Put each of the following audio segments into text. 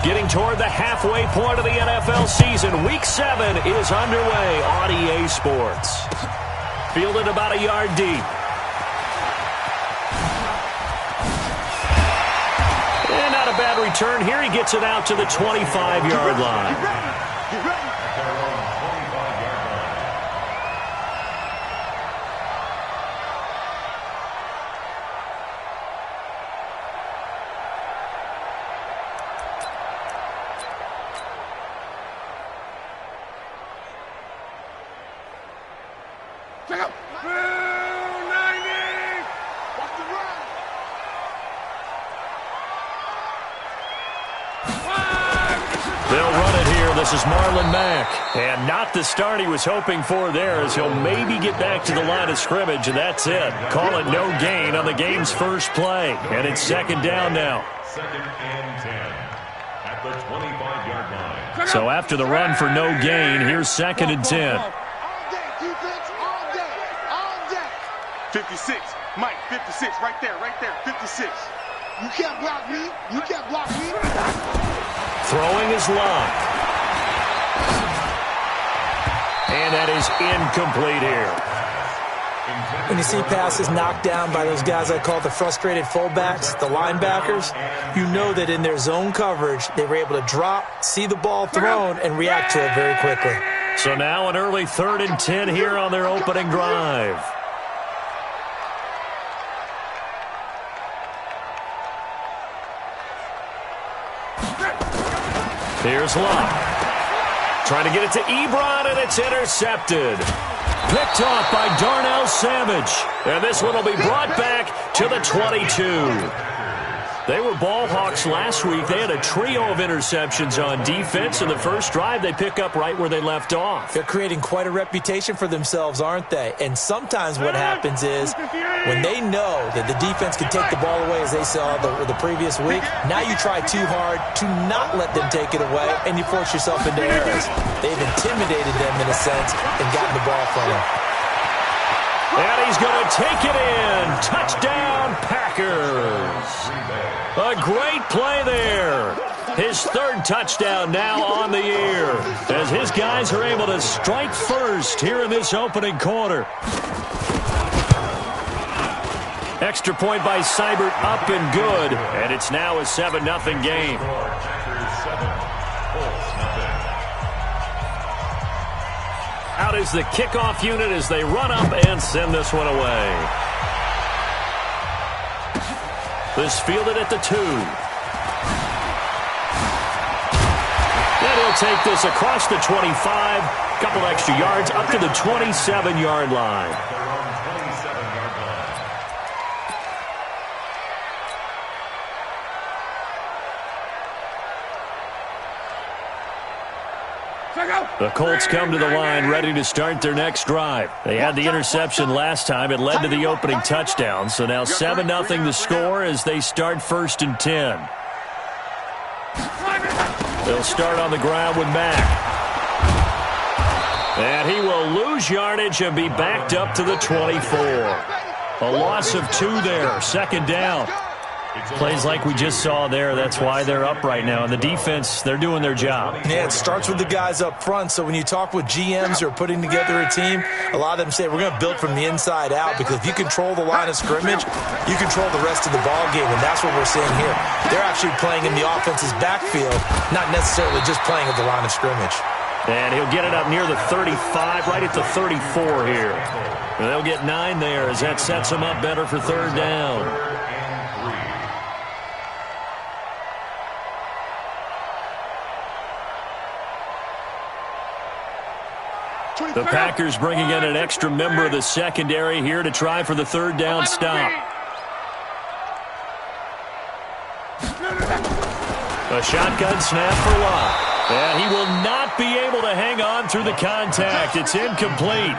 Getting toward the halfway point of the NFL season. Week 7 is underway on EA Sports. Fielded about a yard deep. And not a bad return. Here he gets it out to the 25-yard line. This is Marlon Mack, and not the start he was hoping for there, as he'll maybe get back to the line of scrimmage, and that's it. Call it no gain on the game's first play, and it's second down now. Second and 10 at the 25-yard line. So after the run for no gain, here's second and 10. All day, defense, all day, all day. 56, Mike, 56, right there, 56. You can't block me, you can't block me. Throwing is locked. And that is incomplete here. When you see passes knocked down by those guys I call the frustrated fullbacks, the linebackers, you know that in their zone coverage, they were able to drop, see the ball thrown, and react to it very quickly. So now an early 3rd and 10 here on their opening drive. Here's Locke. Trying to get it to Ebron, and it's intercepted. Picked off by Darnell Savage. And this one will be brought back to the 22. They were ball hawks last week. They had a trio of interceptions on defense. In the first drive, they pick up right where they left off. They're creating quite a reputation for themselves, aren't they? And sometimes what happens is when they know that the defense can take the ball away, as they saw the previous week, now you try too hard to not let them take it away, and you force yourself into errors. They've intimidated them in a sense and gotten the ball from them. And he's going to take it in. Touchdown, Packers. A great play there. His 3rd touchdown now on the year, as his guys are able to strike first here in this opening quarter. Extra point by Seibert, up and good, and it's now a 7-0 game. Out is the kickoff unit as they run up and send this one away. This fielded at the 2. And he'll take this across the 25. Couple extra yards up to the 27-yard line. The Colts come to the line ready to start their next drive. They had the interception last time. It led to the opening touchdown. So now 7-0 the score as they start 1st and 10. They'll start on the ground with Mack. And he will lose yardage and be backed up to the 24. A loss of 2 there. Second down. Plays like we just saw there. That's why they're up right now. And the defense, they're doing their job. Yeah, it starts with the guys up front. So when you talk with GMs who are putting together a team, a lot of them say we're going to build from the inside out, because if you control the line of scrimmage, you control the rest of the ball game, and that's what we're seeing here. They're actually playing in the offense's backfield, not necessarily just playing at the line of scrimmage. And he'll get it up near the 35, right at the 34 here. And they'll get 9 there as that sets them up better for 3rd down. The Packers bringing in an extra member of the secondary here to try for the 3rd down stop. A shotgun snap for Locke. And he will not be able to hang on through the contact. It's incomplete.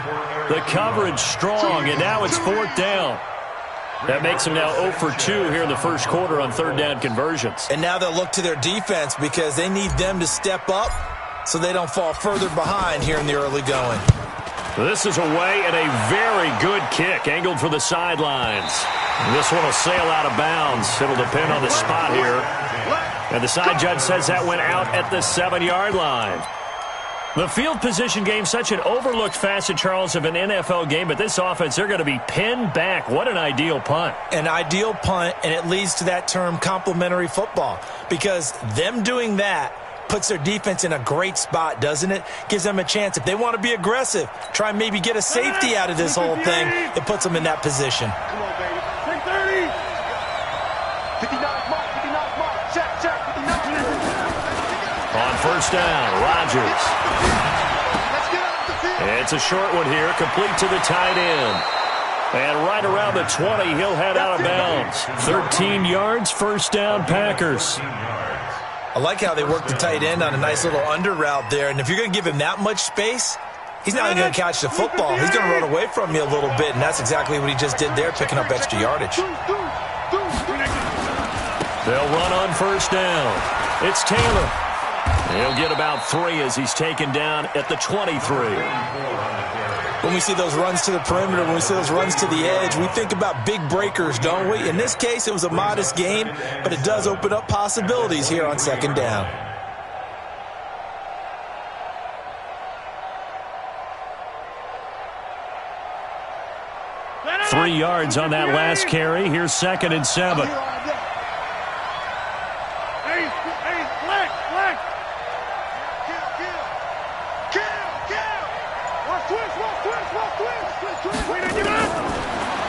The coverage strong, and now it's 4th down. That makes them now 0 for 2 here in the first quarter on 3rd down conversions. And now they'll look to their defense because they need them to step up so they don't fall further behind here in the early going. This is away and a very good kick, angled for the sidelines. This one will sail out of bounds. It'll depend on the spot here. And the side judge says that went out at the 7-yard line. The field position game, such an overlooked facet, Charles, of an NFL game, but this offense, they're going to be pinned back. What an ideal punt. An ideal punt, and it leads to that term complementary football, because them doing that puts their defense in a great spot, doesn't it? Gives them a chance. If they want to be aggressive, try and maybe get a safety out of this whole thing, it puts them in that position. Come on, baby. 30. 59 mark, 59 mark. Check, 59. On first down, Rodgers. Let's get off the field. It's a short one here, complete to the tight end. And right around the 20, he'll head out of bounds. 13 yards, first down, Packers. I like how they work the tight end on a nice little under route there. And if you're going to give him that much space, he's not even going to catch the football. He's going to run away from you a little bit, and that's exactly what he just did there, picking up extra yardage. They'll run on first down. It's Taylor. He'll get about 3 as he's taken down at the 23. When we see those runs to the perimeter, when we see those runs to the edge, we think about big breakers, don't we? In this case, it was a modest game, but it does open up possibilities here on second down. Three yards on that last carry. Here's 2nd and 7.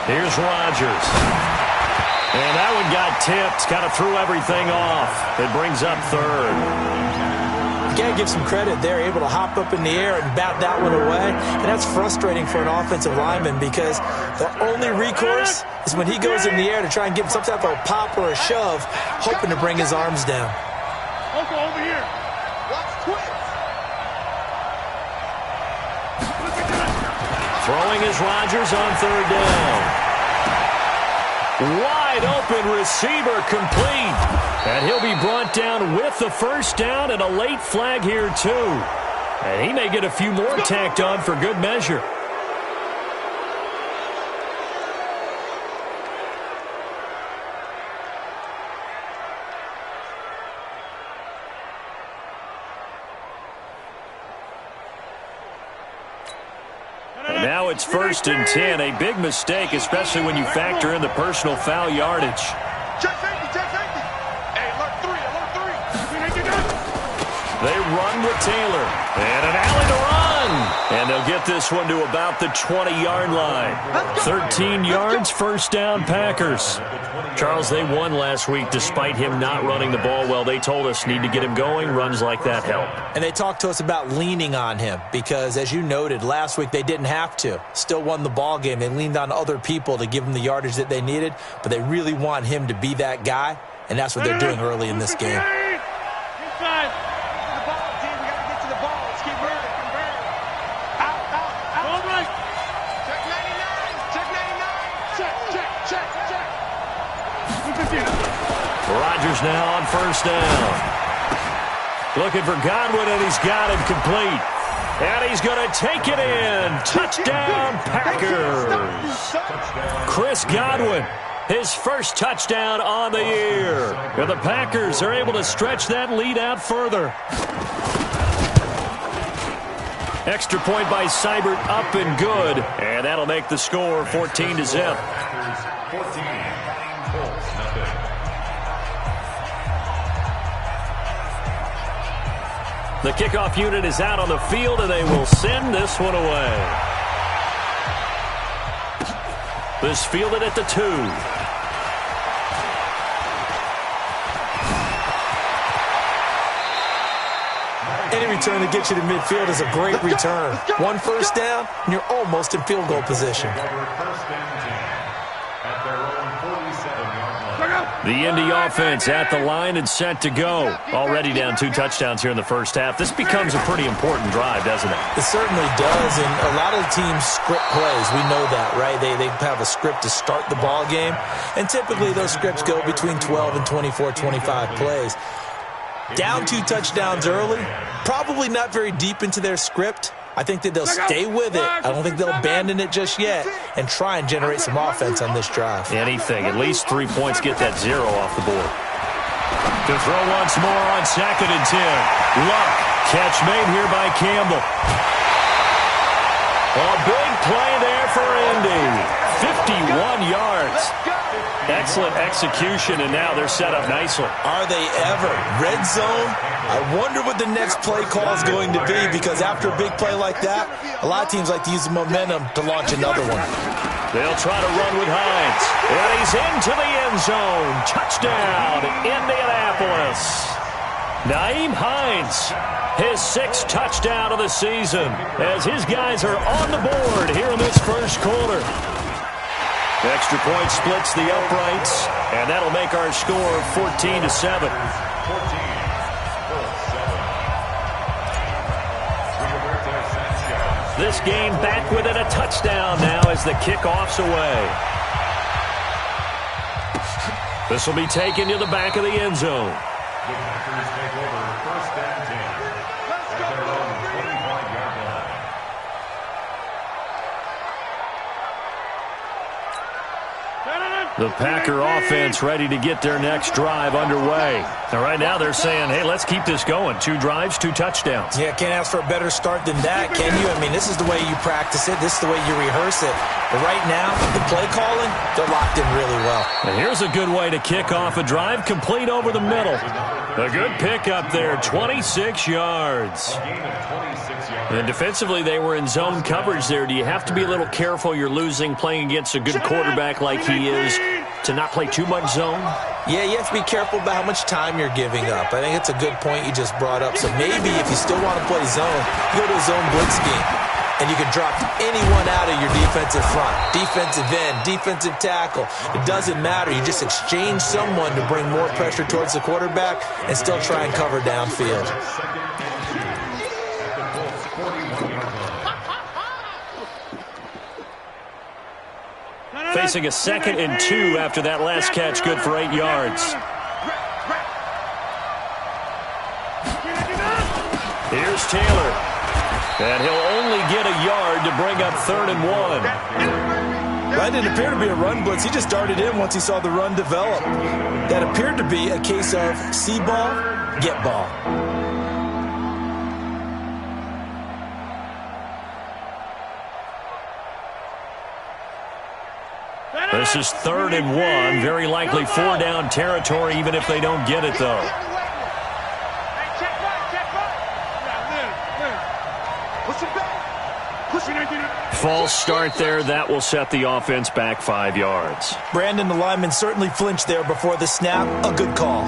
Here's Rodgers. And that one got tipped, kind of threw everything off. It brings up 3rd. You got to give some credit. They're able to hop up in the air and bat that one away. And that's frustrating for an offensive lineman because the only recourse is when he goes in the air to try and give some type of a pop or a shove, hoping to bring his arms down. Over here. Watch twist. Throwing is Rodgers on 3rd down. Wide open receiver complete. And he'll be brought down with the first down and a late flag here too. And he may get a few more tacked on for good measure. Now it's 1st and 10. A big mistake, especially when you factor in the personal foul yardage. Check safety, check safety. Hey, alert 3, alert 3. They run with Taylor. And an alley to run. And they'll get this one to about the 20-yard line. 13 yards, first down, Packers. Charles, they won last week despite him not running the ball well. They told us need to get him going. Runs like that help. And they talked to us about leaning on him because, as you noted, last week they didn't have to. Still won the ball game. They leaned on other people to give them the yardage that they needed, but they really want him to be that guy, and that's what they're doing early in this game. Inside. The ball, team. We got to get to the ball. Let's keep moving. Out, out, out. All right. Check 99. Check 99. Check, check, check, check. Rodgers now on first down. Looking for Godwin, and he's got it complete. And he's going to take it in. Touchdown, Packers. Chris Godwin, his first touchdown on the year. And the Packers are able to stretch that lead out further. Extra point by Seibert, up and good. And that'll make the score 14-0. The kickoff unit is out on the field, and they will send this one away. This fielded at the 2. Any return that gets you to midfield is a great return. One first down, and you're almost in field goal position. The Indy offense at the line and set to go. Already down 2 touchdowns here in the first half. This becomes a pretty important drive, doesn't it? It certainly does, and a lot of the teams script plays. We know that, right? They have a script to start the ball game, and typically those scripts go between 12 and 24, 25 plays. Down 2 touchdowns early, probably not very deep into their script. I think that they'll stay with it. I don't think they'll abandon it just yet and try and generate some offense on this drive. Anything. At least 3 points, get that 0 off the board. To throw once more on 2nd and 10. Luck. Catch made here by Campbell. A big play there for Indy. 51 yards. Excellent execution, and now they're set up nicely. Are they ever? Red zone? I wonder what the next play call is going to be, because after a big play like that, a lot of teams like to use the momentum to launch another one. They'll try to run with Hines. And he's into the end zone. Touchdown, Indianapolis. Nyheim Hines, his 6th touchdown of the season, as his guys are on the board here in this first quarter. Extra point splits the uprights, and that'll make our score 14-7. This game back within a touchdown now as the kickoff's away. This will be taken to the back of the end zone. The Packers take over 1st and 10. At their own 25-yard line. The Packer offense ready to get their next drive underway. And right now they're saying, hey, let's keep this going. 2 drives, 2 touchdowns. Yeah, can't ask for a better start than that, can you? I mean, this is the way you practice it. This is the way you rehearse it. But right now, the play calling, they're locked in really well. And here's a good way to kick off a drive, complete over the middle. A good pickup there, 26 yards. And defensively, they were in zone coverage there. Do you have to be a little careful? You're losing playing against a good quarterback like he is to not play too much zone? Yeah, you have to be careful about how much time you're giving up. I think it's a good point you just brought up. So maybe if you still want to play zone, you go to a zone blitz scheme. And you can drop anyone out of your defensive front, defensive end, defensive tackle. It doesn't matter. You just exchange someone to bring more pressure towards the quarterback and still try and cover downfield. Facing a 2nd and 2 after that last catch, good for 8 yards. Here's Taylor. And he'll only get a yard to bring up 3rd and 1. That didn't appear to be a run blitz. He just darted in once he saw the run develop. That appeared to be a case of see ball, get ball. This is 3rd and 1. Very likely 4-down territory, even if they don't get it, though. False start there. That will set the offense back 5 yards. Brandon, the lineman, certainly flinched there before the snap. A good call.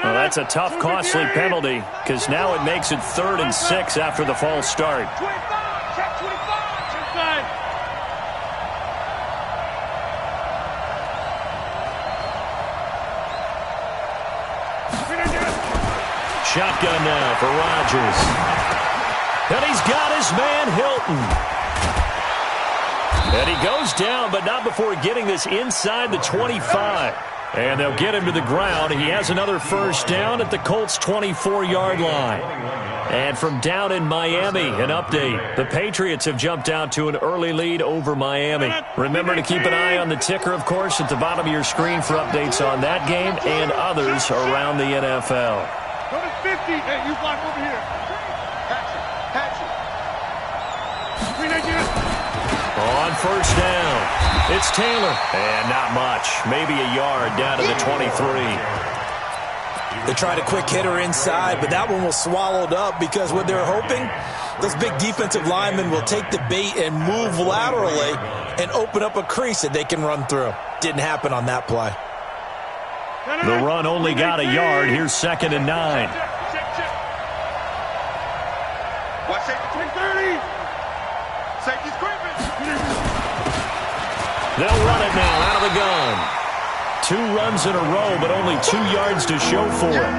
Well, that's a tough, costly penalty because now it makes it 3rd and 6 after the false start. Shotgun now for Rodgers. And he's got his man Hilton. And he goes down, but not before getting this inside the 25. And they'll get him to the ground. He has another first down at the Colts' 24-yard line. And from down in Miami, an update. The Patriots have jumped out to an early lead over Miami. Remember to keep an eye on the ticker, of course, at the bottom of your screen for updates on that game and others around the NFL. Go to 50. Hey, you block over here. On first down. It's Taylor. And not much. Maybe a yard down to the 23. They tried a quick hitter inside, but that one was swallowed up because what they're hoping, those big defensive linemen will take the bait and move laterally and open up a crease that they can run through. Didn't happen on that play. The run only got a yard. Here's 2nd and 9. Watch it. 30. Safety's creeping. They'll run it now out of the gun. 2 runs in a row, but only 2 yards to show for it.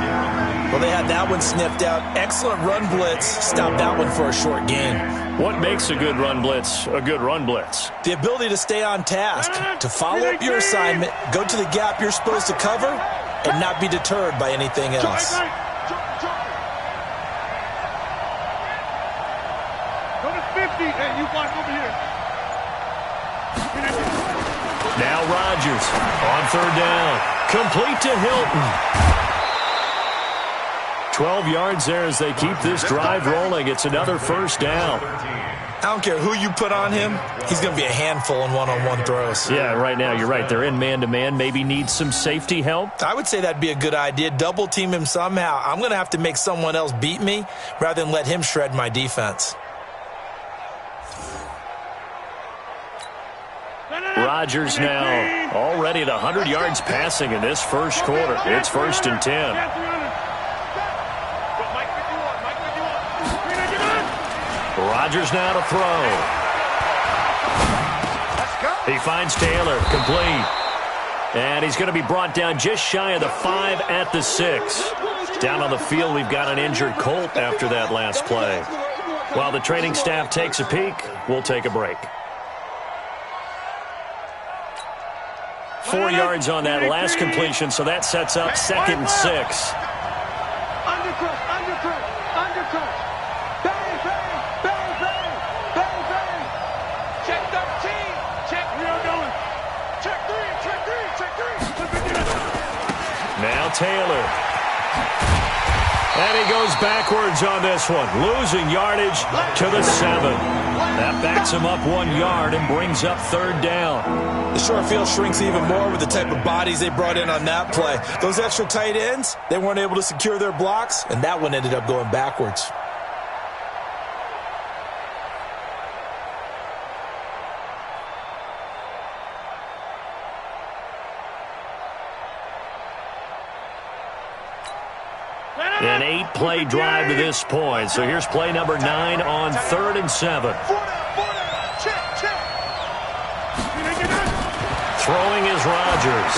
Well, they had that one sniffed out. Excellent run blitz. Stopped that one for a short gain. What makes a good run blitz a good run blitz? The ability to stay on task, to follow up your assignment, go to the gap you're supposed to cover, and not be deterred by anything else. Go to 50, and you watch over here. Now Rodgers on third down. Complete to Hilton. 12 yards there as they keep this drive rolling. It's another first down. I don't care who you put on him. He's going to be a handful in one-on-one throws. Yeah, right now you're right. They're in man-to-man. Maybe need some safety help. I would say that'd be a good idea. Double team him somehow. I'm going to have to make someone else beat me rather than let him shred my defense. Rodgers now already at 100 yards passing in this first quarter. It's 1st and 10. Rodgers now to throw. He finds Taylor, complete. And he's going to be brought down just shy of the 5 at the 6. Down on the field, we've got an injured Colt after that last play. While the training staff takes a peek, we'll take a break. 4 yards on that last completion, so that sets up 2nd and 6. Undercut. Bang, bang, bang, bang, bang, bang. Check 13. Check 3 on going. Check 3. Now Taylor. And he goes backwards on this one, losing yardage to the 7. That backs him up 1 yard and brings up 3rd down. The short field shrinks even more with the type of bodies they brought in on that play. Those extra tight ends, they weren't able to secure their blocks, and that one ended up going backwards. An 8-play drive to this point. So here's play number 9 on 3rd and 7. Throwing is Rodgers.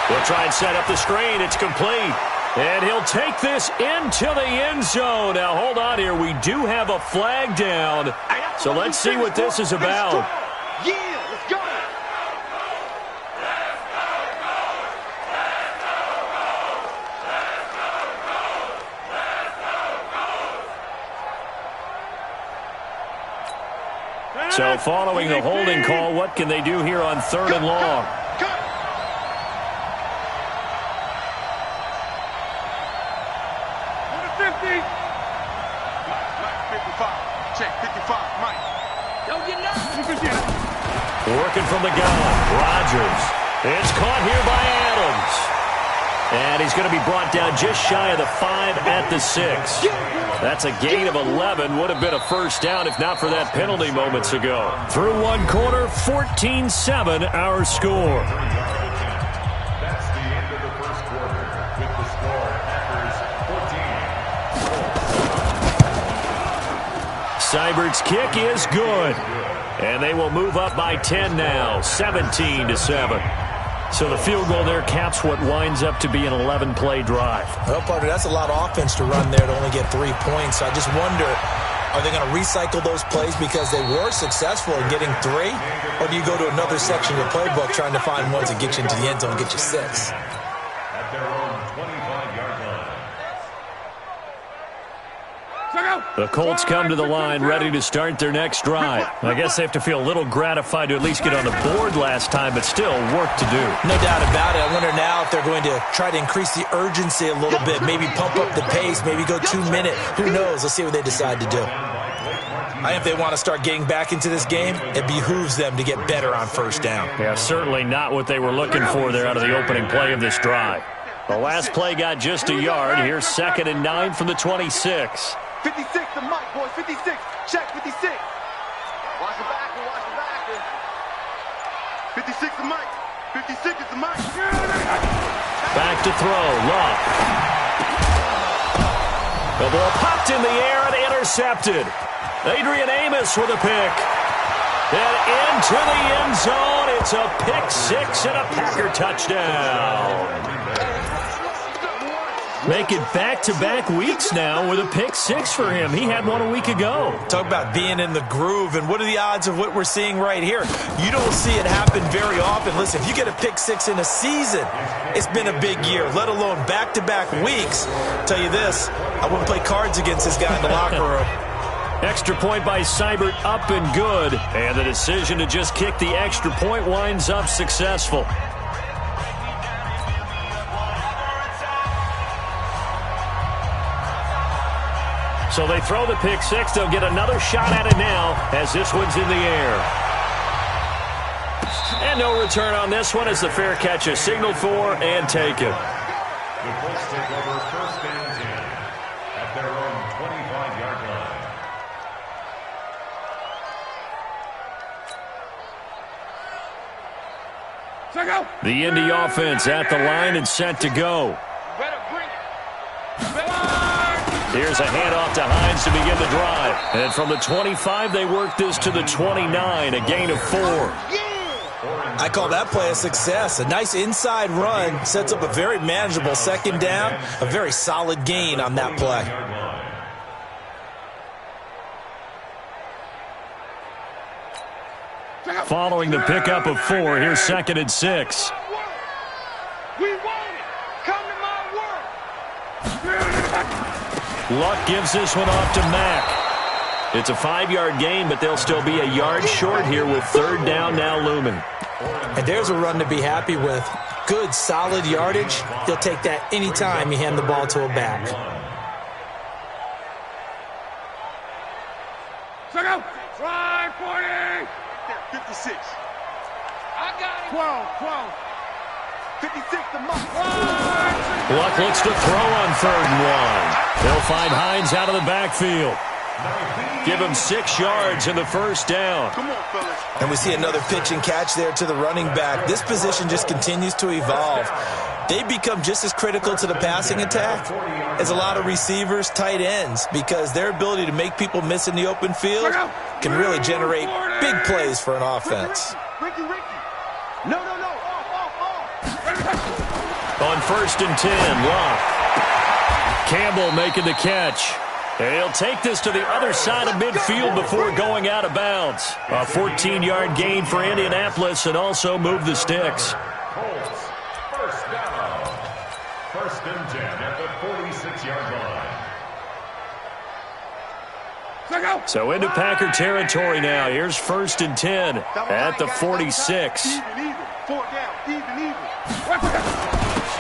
He'll try and set up the screen. It's complete. And he'll take this into the end zone. Now, hold on here. We do have a flag down. So let's see what this is about. Yeah, let's go. So following the holding call, what can they do here on 3rd and long? Working from the gun, Rodgers. It's caught here by Adams. And he's going to be brought down just shy of the 5 at the 6. That's a gain of 11. Would have been a first down if not for that penalty moments ago. Through 1 quarter, 14-7 our score. That's the end of the first quarter with the score Packers 14. Seibert's kick is good. And they will move up by 10 now, 17-7. So the field goal there caps what winds up to be an 11-play drive. Well, partner, that's a lot of offense to run there to only get 3 points. I just wonder, are they going to recycle those plays because they were successful in getting 3? Or do you go to another section of the playbook trying to find ones that get you into the end zone and get you 6? At their own 25-yard line. The Colts come to the line ready to start their next drive. I guess they have to feel a little gratified to at least get on the board last time, but still work to do. No doubt about it. I wonder now if they're going to try to increase the urgency a little bit, maybe pump up the pace, maybe go 2-minute. Who knows? Let's see what they decide to do. I think if they want to start getting back into this game, it behooves them to get better on first down. Yeah, certainly not what they were looking for there out of the opening play of this drive. The last play got just a yard. Here's 2nd and 9 from the 26. 56 to Mike, boys. 56. Check 56. Watch the back. 56 to Mike. 56 is to Mike. Back to throw. Love. The ball popped in the air and intercepted. Adrian Amos with a pick. And into the end zone. It's a pick 6 and a Packer touchdown. Make it back-to-back weeks now with a pick six for him. He had one a week ago. Talk about being in the groove, and what are the odds of what we're seeing right here? You don't see it happen very often. Listen, if you get a pick six in a season, it's been a big year, let alone back-to-back weeks. I'll tell you this, I wouldn't play cards against this guy in the locker room. Extra point by Seibert, up and good. And the decision to just kick the extra point winds up successful. So they throw the pick six. They'll get another shot at it now as this one's in the air. And no return on this one as the fair catch is signaled for and taken. The Colts take over first and 10 at their own 25-yard line. The Indy offense at the line and set to go. Here's a handoff to Hines to begin the drive. And from the 25, they work this to the 29, a gain of 4. I call that play a success. A nice inside run sets up a very manageable second down, a very solid gain on that play. Following the pickup of 4, here's 2nd and 6. We want it. Come to my world. Luck gives this one off to Mack. It's a 5-yard gain, but they'll still be a yard short here with 3rd down now looming. And there's a run to be happy with. Good, solid yardage. He'll take that anytime you hand the ball to a back. 56. I got it. 12. 56 to Mark. Luck looks to throw on 3rd and 1. They'll find Hines out of the backfield. Give him 6 yards in the 1st down. Come on, fellas. And we see another pitch and catch there to the running back. This position just continues to evolve. They become just as critical to the passing attack as a lot of receivers, tight ends, because their ability to make people miss in the open field can really generate big plays for an offense. Ricky. No. Off. On 1st and 10, Luck. Campbell making the catch. And he'll take this to the other side of midfield before going out of bounds. A 14-yard gain for Indianapolis and also move the sticks. Colts, 1st down. 1st and 10 at the 46-yard line. So into Packer territory now. Here's 1st and 10 at the 46. Even. 4 down. Even.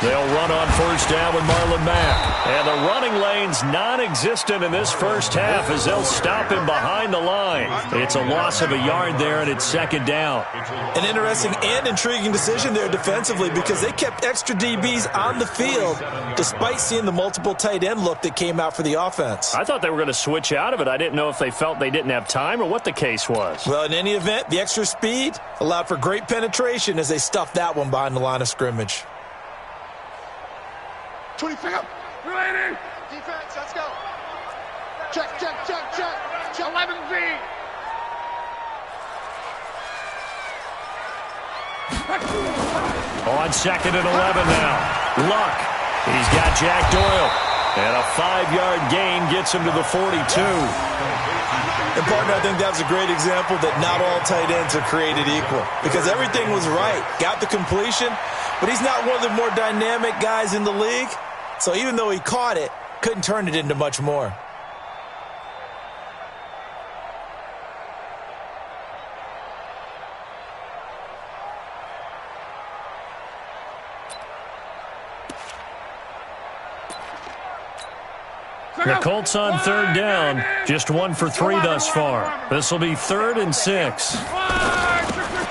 They'll run on 1st down with Marlon Mack. And the running lane's non-existent in this 1st half as they'll stop him behind the line. It's a loss of a yard there, and it's 2nd down. An interesting and intriguing decision there defensively because they kept extra DBs on the field despite seeing the multiple tight end look that came out for the offense. I thought they were going to switch out of it. I didn't know if they felt they didn't have time or what the case was. Well, in any event, the extra speed allowed for great penetration as they stuffed that one behind the line of scrimmage. 20 pick up. Ready. Defense, let's go. Check. 11 feet. On 2nd and 11 now. Luck. He's got Jack Doyle. And a 5-yard gain gets him to the 42. And, partner, I think that was a great example that not all tight ends are created equal because everything was right. Got the completion, but he's not one of the more dynamic guys in the league. So even though he caught it, couldn't turn it into much more. The Colts on 3rd down, just 1 for 3 thus far. This will be 3rd and 6.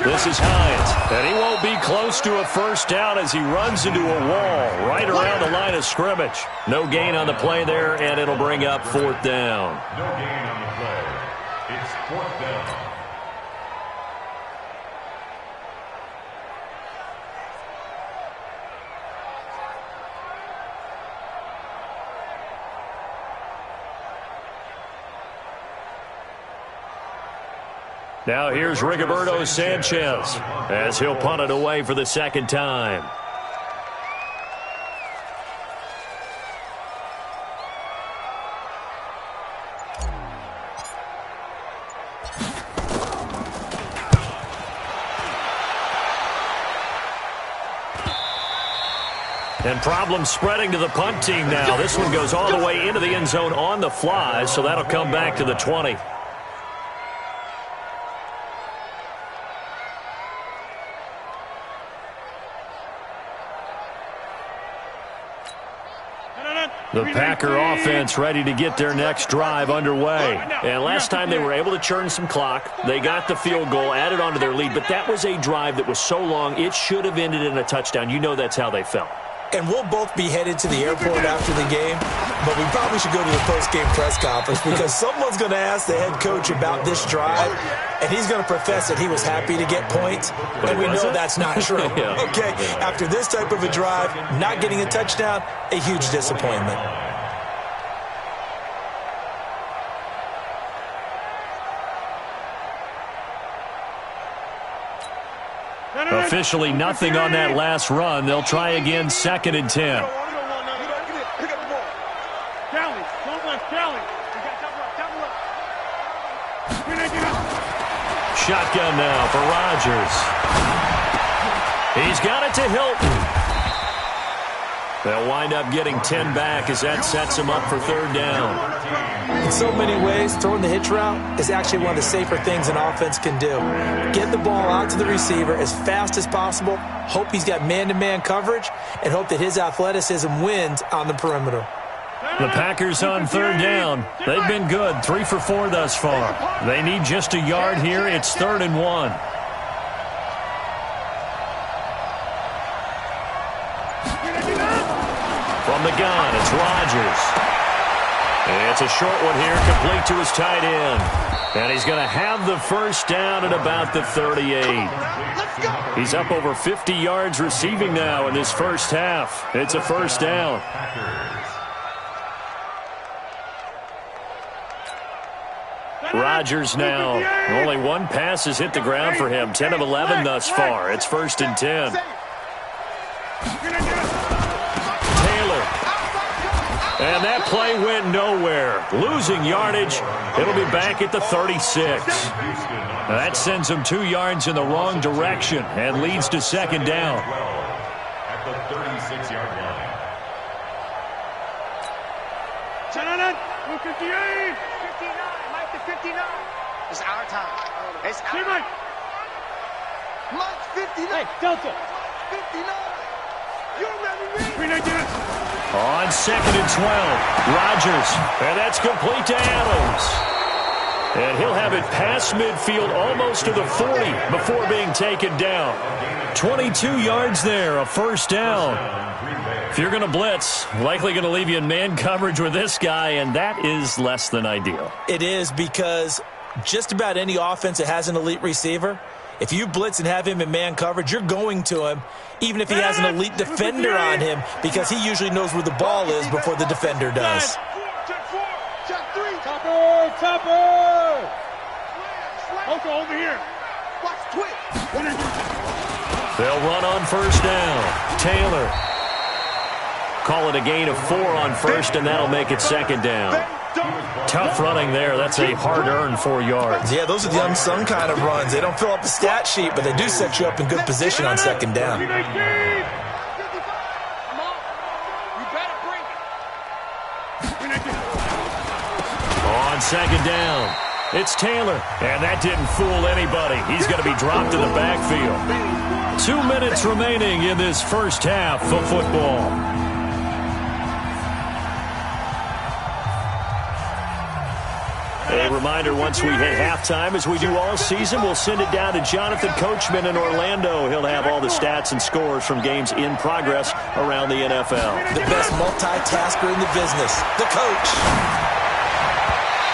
This is Hines, and he won't be close to a 1st down as he runs into a wall right around the line of scrimmage. No gain on the play there, and it'll bring up 4th down. No gain on the play. It's 4th down. Now here's Rigoberto Sanchez as he'll punt it away for the 2nd time. And problems spreading to the punt team now. This one goes all the way into the end zone on the fly, so that'll come back to the 20. The Packer offense ready to get their next drive underway. And last time they were able to churn some clock. They got the field goal, added on to their lead, but that was a drive that was so long it should have ended in a touchdown. You know that's how they felt. And we'll both be headed to the airport after the game, but we probably should go to the post-game press conference because someone's going to ask the head coach about this drive, and he's going to profess that he was happy to get points, and we know that's not true. Yeah. Okay, after this type of a drive, not getting a touchdown, a huge disappointment. Officially nothing on that last run. They'll try again, 2nd and 10. Shotgun now for Rodgers. He's got it to Hilton. They'll wind up getting 10 back as that sets him up for 3rd down. In so many ways, throwing the hitch route is actually one of the safer things an offense can do. Get the ball out to the receiver as fast as possible, hope he's got man-to-man coverage, and hope that his athleticism wins on the perimeter. The Packers on 3rd down. They've been good, 3 for 4 thus far. They need just a yard here. It's 3rd and 1. From the gun, it's Rodgers. It's a short one here, complete to his tight end. And he's going to have the first down at about the 38. He's up over 50 yards receiving now in this first half. It's a first down. Rodgers now. Only one pass has hit the ground for him. 10 of 11 thus far. It's 1st and 10. And that play went nowhere. Losing yardage. It'll be back at the 36. Now that sends them 2 yards in the wrong direction and leads to 2nd down. At the 36-yard line. 59, Mike to 59. It's our time. It's our time. Mike 59. Hey, Delta. 59. You're ready. On 2nd and 12, Rodgers, and that's complete to Adams. And he'll have it past midfield almost to the 40 before being taken down. 22 yards there, a first down. If you're going to blitz, likely going to leave you in man coverage with this guy, and that is less than ideal. It is because just about any offense that has an elite receiver, if you blitz and have him in man coverage, you're going to him, even if he has an elite defender on him, because he usually knows where the ball is before the defender does. Topper! Okay, over here. Watch twitch. They'll run on first down. Taylor. Call it a gain of 4 on first, and that'll make it 2nd down. Tough running there. That's a hard-earned 4 yards. Yeah, those are the unsung kind of runs. They don't fill up the stat sheet, but they do set you up in good position on 2nd down. On 2nd down, it's Taylor, and that didn't fool anybody. He's going to be dropped in the backfield. 2 minutes remaining in this first half of football. A reminder, once we hit halftime, as we do all season, we'll send it down to Jonathan Coachman in Orlando. He'll have all the stats and scores from games in progress around the NFL. The best multitasker in the business, the coach.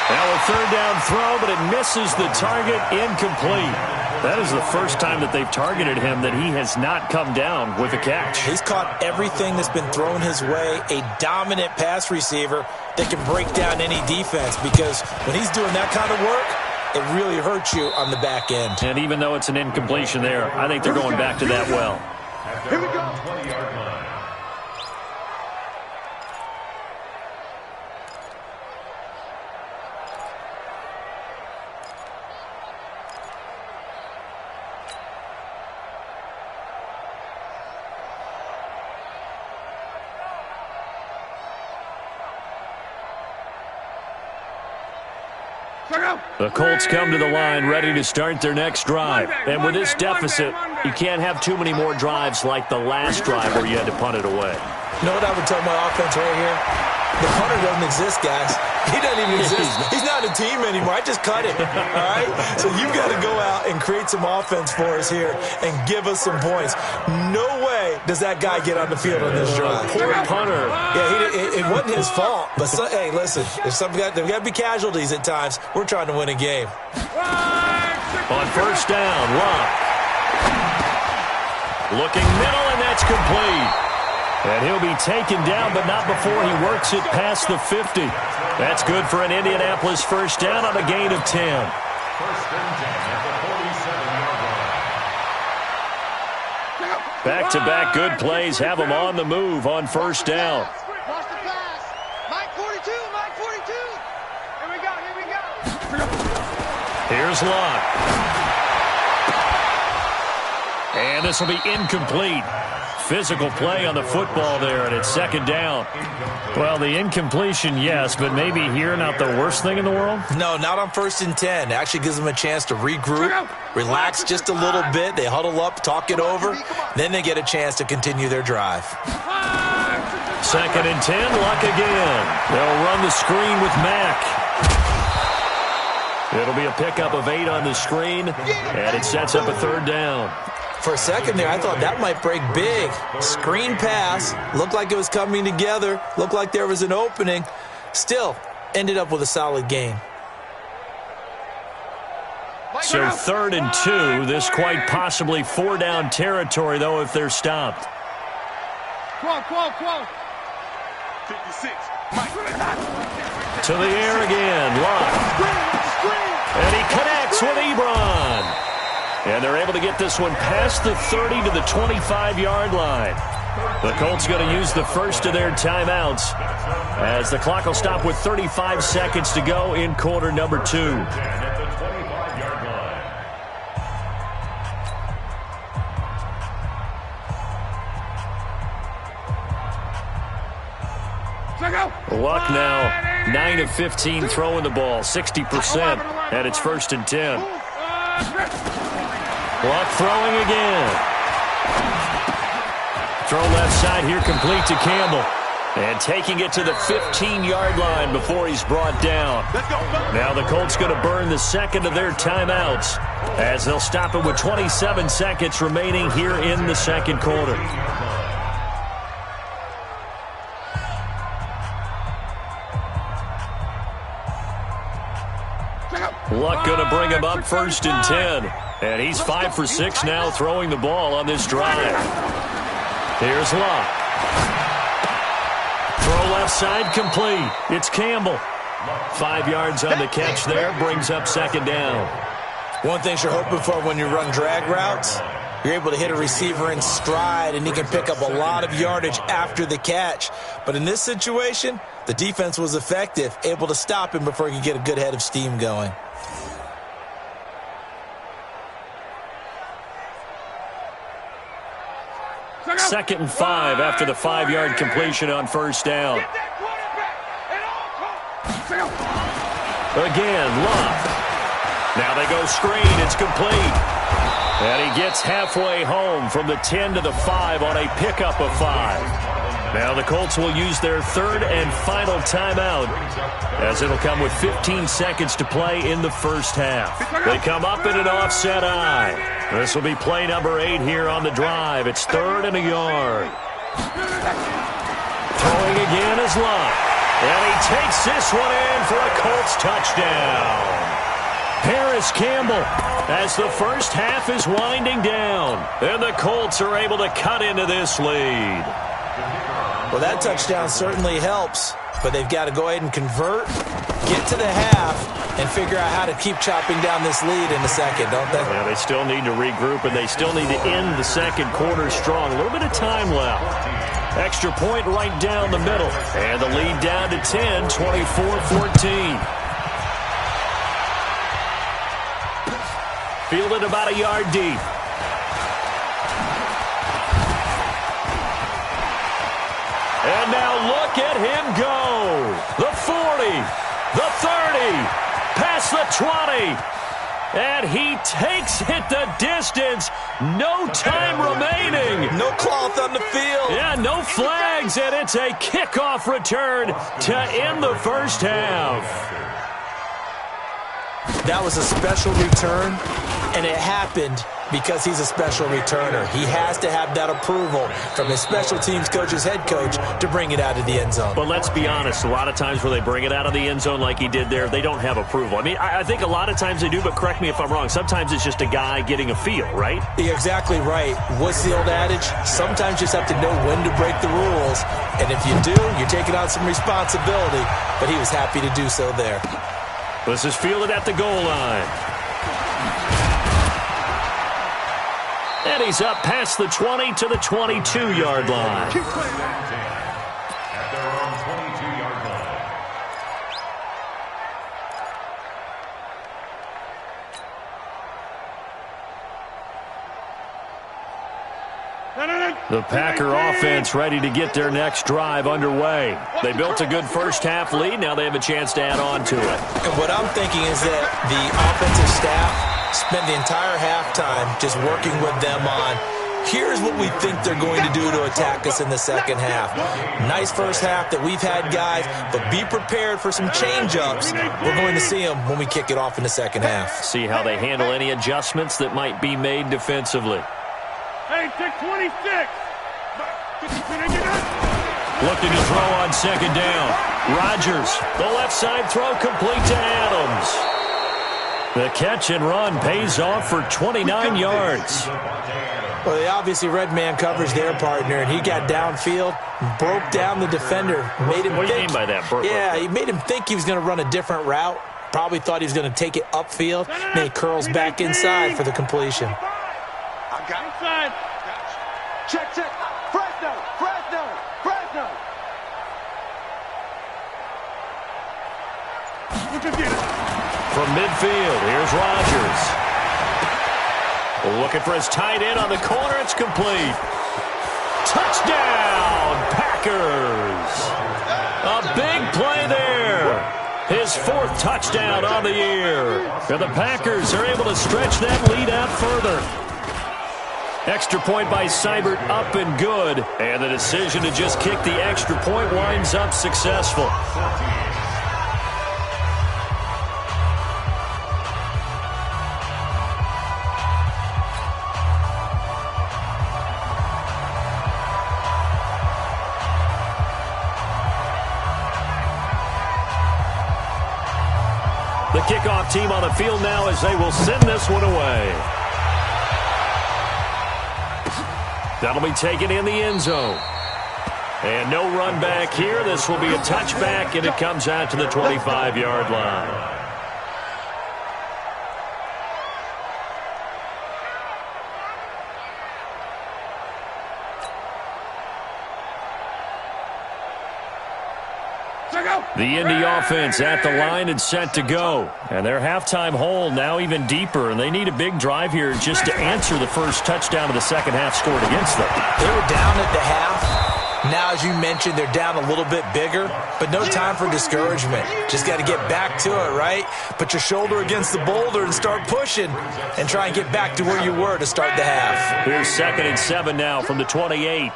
Now a 3rd down throw, but it misses the target, incomplete. That is the first time that they've targeted him that he has not come down with a catch. He's caught everything that's been thrown his way, a dominant pass receiver that can break down any defense, because when he's doing that kind of work, it really hurts you on the back end. And even though it's an incompletion there, I think they're going back to that well. Here we go. 20-yard line. The Colts come to the line ready to start their next drive. And with this deficit, you can't have too many more drives like the last drive where you had to punt it away. You know what I would tell my offense right here? The punter doesn't exist, guys. He doesn't even exist. He's not a team anymore. I just cut him, all right? So you've got to go out and create some offense for us here and give us some points. No way does that guy get on the field on this drive. Poor punter. Yeah, it wasn't his fault. But, hey, listen, there's got to be casualties at times. We're trying to win a game. On first down, Locke. Looking middle, and that's complete. And he'll be taken down, but not before he works it past the 50. That's good for an Indianapolis first down on a gain of 10. First and 10 at the 47-yard line. Back-to-back good plays have him on the move on first down. Watch the pass. Mike 42, Mike 42. Here we go. Here's Locke. And this will be incomplete. Physical play on the football there, and it's second down. Well, the incompletion, yes, but maybe here not the worst thing in the world? No, not on first and 10. It actually gives them a chance to regroup, relax just a little bit. They huddle up, talk it over. Then they get a chance to continue their drive. Second and 10, Luck again. They'll run the screen with Mack. It'll be a pickup of 8 on the screen, and it sets up a third down. For a second there, I thought that might break big. Screen pass. Looked like it was coming together. Looked like there was an opening. Still, ended up with a solid gain. So third and 2. This quite possibly 4-down territory, though, if they're stopped. Quote. 56. To the air again. Locke. And he connects with Ebron. And they're able to get this one past the 30 to the 25-yard line. The Colts going to use the first of their timeouts as the clock will stop with 35 seconds to go in quarter number 2. At the 25-yard line. Luck now 9 of 15 throwing the ball, 60%, and it's first and 10. Luck throwing again. Throw left side here, complete to Campbell. And taking it to the 15-yard line before he's brought down. Now the Colts going to burn the second of their timeouts as they'll stop it with 27 seconds remaining here in the second quarter. Luck going to bring him up first and 10. And he's 5 for 6 now throwing the ball on this drive. Here's Luck. Throw left side complete. It's Campbell. 5 yards on the catch there. Brings up second down. One thing you're hoping for when you run drag routes, you're able to hit a receiver in stride and he can pick up a lot of yardage after the catch. But in this situation, the defense was effective, able to stop him before he could get a good head of steam going. Second and 5 after the 5-yard completion on first down. Again, Luck. Now they go screen. It's complete. And he gets halfway home from the 10 to the 5 on a pickup of 5. Now the Colts will use their third and final timeout as it'll come with 15 seconds to play in the first half. They come up in an offset eye. This will be play number 8 here on the drive. It's third and a yard. Throwing again is Luck. And he takes this one in for a Colts touchdown. Paris Campbell as the first half is winding down. And the Colts are able to cut into this lead. Well, that touchdown certainly helps, but they've got to go ahead and convert, get to the half, and figure out how to keep chopping down this lead in the second, don't they? Yeah, they still need to regroup, and they still need to end the second quarter strong. A little bit of time left. Extra point right down the middle. And the lead down to 10, 24-14. Fielded about a yard deep. And now look at him go. The 40, the 30, past across the 20. And he takes it the distance. No time remaining. No cloth on the field. Yeah, no flags, and it's a kickoff return to end the first half. That was a special return, and it happened because he's a special returner. He has to have that approval from his special teams coach's head coach to bring it out of the end zone. But let's be honest, a lot of times when they bring it out of the end zone like he did there, they don't have approval. I mean, I think a lot of times they do, but correct me if I'm wrong. Sometimes it's just a guy getting a feel, right? You're exactly right. What's the old adage? Sometimes you just have to know when to break the rules, and if you do, you're taking on some responsibility, but he was happy to do so there. This is fielded at the goal line. And he's up past the 20 to the 22-yard line. At their own 22-yard line. The Packer offense ready to get their next drive underway. They built a good first-half lead. Now they have a chance to add on to it. And what I'm thinking is that the offensive staff spend the entire halftime just working with them on, here's what we think they're going to do to attack us in the second half. Nice first half that we've had, guys, but be prepared for some change-ups. We're going to see them when we kick it off in the second half. See how they handle any adjustments that might be made defensively. Hey, take 26. Looking to throw on second down. Rodgers, the left side throw complete to Adams. The catch and run pays off for 29 yards. Well, they obviously red man coverage their partner, and he got downfield, broke down the defender, made him What do you think. mean by that, Burt? Yeah, he made him think he was going to run a different route. Probably thought he was going to take it upfield. Then he curls back inside for the completion. I got inside. Check, check. Fresno, Fresno, Fresno. From midfield, here's Rodgers. Looking for his tight end on the corner. It's complete. Touchdown, Packers. A big play there. His fourth touchdown on the year. And the Packers are able to stretch that lead out further. Extra point by Seibert, up and good. And the decision to just kick the extra point winds up successful. The kickoff team on the field now as they will send this one away. That'll be taken in the end zone. And no run back here. This will be a touchback, and it comes out to the 25-yard line. The Indy offense at the line and set to go. And their halftime hole now even deeper, and they need a big drive here just to answer the first touchdown of the second half scored against them. They were down at the half. Now, as you mentioned, they're down a little bit bigger, but no time for discouragement. Just got to get back to it, right? Put your shoulder against the boulder and start pushing and try and get back to where you were to start the half. Here's 2nd and 7 now from the 28.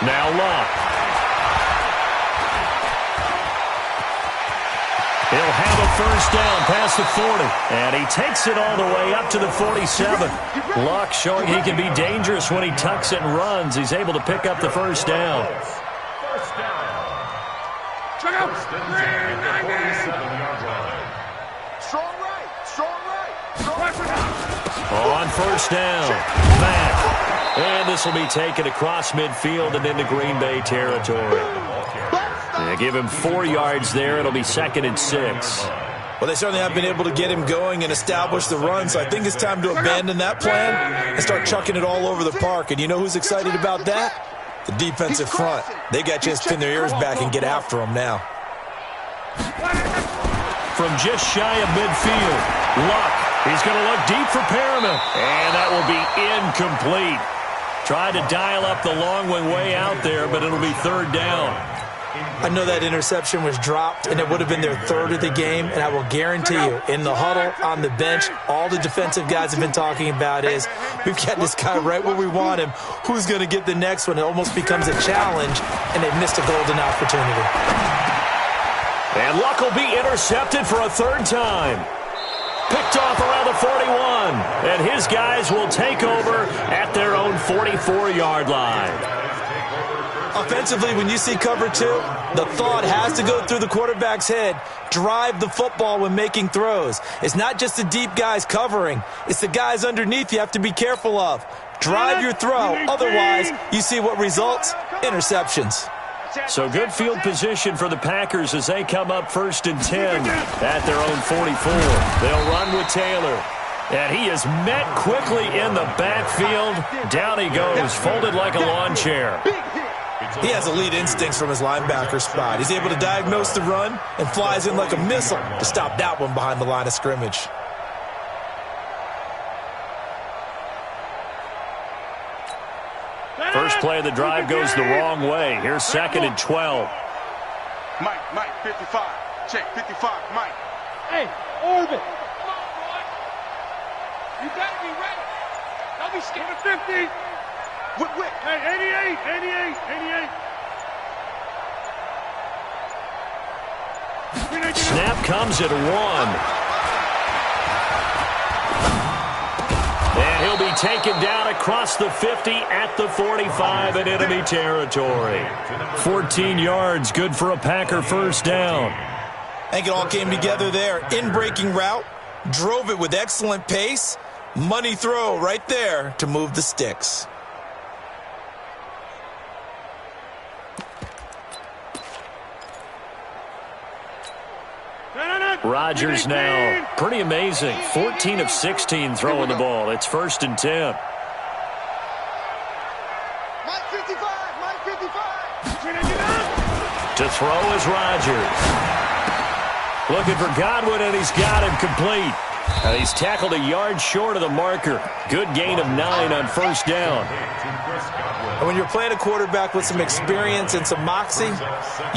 Now Locke. He'll have a first down past the 40. And he takes it all the way up to the 47. Locke showing he can be dangerous when he tucks it and runs. He's able to pick up the first down. First down. First and 10 at the 47-yard line. Strong right, strong right. On first down, back. And this will be taken across midfield and into Green Bay territory. They give him 4 yards there. It'll be 2nd and 6. Well, they certainly have been able to get him going and establish the run, so I think it's time to abandon that plan and start chucking it all over the park. And you know who's excited about that? The defensive front. They got a chance to pin their ears back and get after him now. From just shy of midfield, Luck. He's going to look deep for Perriman. And that will be incomplete. Tried to dial up the long one way out there, but it'll be 3rd down. I know that interception was dropped, and it would have been their third of the game, and I will guarantee you, in the huddle, on the bench, all the defensive guys have been talking about is, we've got this guy right where we want him. Who's going to get the next one? It almost becomes a challenge, and they've missed a golden opportunity. And Luck will be intercepted for a third time. Picked off around the 41, and his guys will take over at their own 44-yard line. Offensively, when you see cover two, the thought has to go through the quarterback's head. Drive the football when making throws. It's not just the deep guys covering. It's the guys underneath you have to be careful of. Drive your throw. Otherwise, you see what results? Interceptions. So good field position for the Packers as they come up 1st and 10 at their own 44. They'll run with Taylor. And he is met quickly in the backfield. Down he goes, folded like a lawn chair. He has elite instincts from his linebacker spot. He's able to diagnose the run and flies in like a missile to stop that one behind the line of scrimmage. First play of the drive goes the wrong way. Here's 2nd and 12. Mike, 55. Check, 55, Mike. Hey, Orbit. Come on, boy. You gotta be ready. Don't be scared of 50. Whip. Hey, 88. Snap comes at 1. And he'll be taken down across the 50 at the 45 in enemy territory. 14 yards, good for a Packer first down. I think it all came together there. In-breaking route, drove it with excellent pace. Money throw right there to move the sticks. Rodgers now, pretty amazing. 14 of 16 throwing the ball. It's 1st and 10. Mike 55. To throw is Rodgers. Looking for Godwin, and he's got him complete. He's tackled a yard short of the marker. Good gain of 9 on 1st down. And when you're playing a quarterback with some experience and some moxie,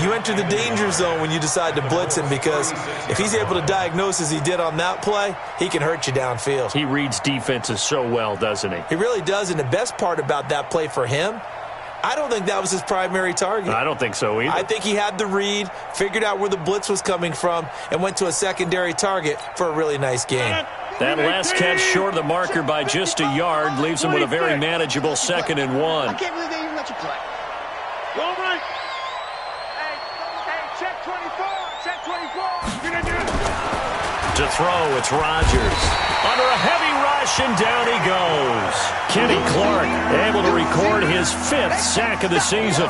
you enter the danger zone when you decide to blitz him, because if he's able to diagnose as he did on that play, he can hurt you downfield. He reads defenses so well, doesn't he? He really does, and the best part about that play for him, I don't think that was his primary target. I don't think so either. I think he had the read, figured out where the blitz was coming from, and went to a secondary target for a really nice game. That last catch short of the marker by just a yard leaves him with a very manageable 2nd and 1. I can't believe they even let you play. Go right. Hey, check 24. Check 24. To throw, it's Rodgers. Under a heavy rush, and down he goes. Kenny Clark able to record his 5th sack of the season.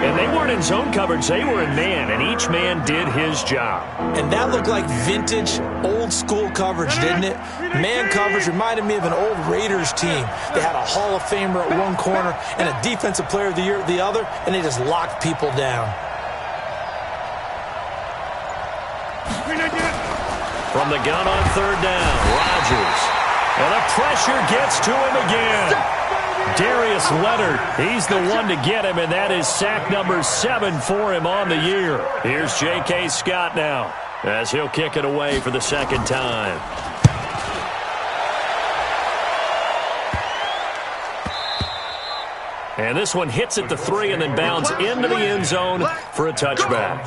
And they weren't in zone coverage, they were in man, and each man did his job. And that looked like vintage, old-school coverage, didn't it? Man coverage reminded me of an old Raiders team. They had a Hall of Famer at one corner and a Defensive Player of the Year at the other, and they just locked people down. From the gun on 3rd down, Rodgers. And the pressure gets to him again. Darius Leonard, he's the one to get him, and that is sack number 7 for him on the year. Here's J.K. Scott now, as he'll kick it away for the 2nd time. And this one hits at the 3 and then bounds into the end zone for a touchback.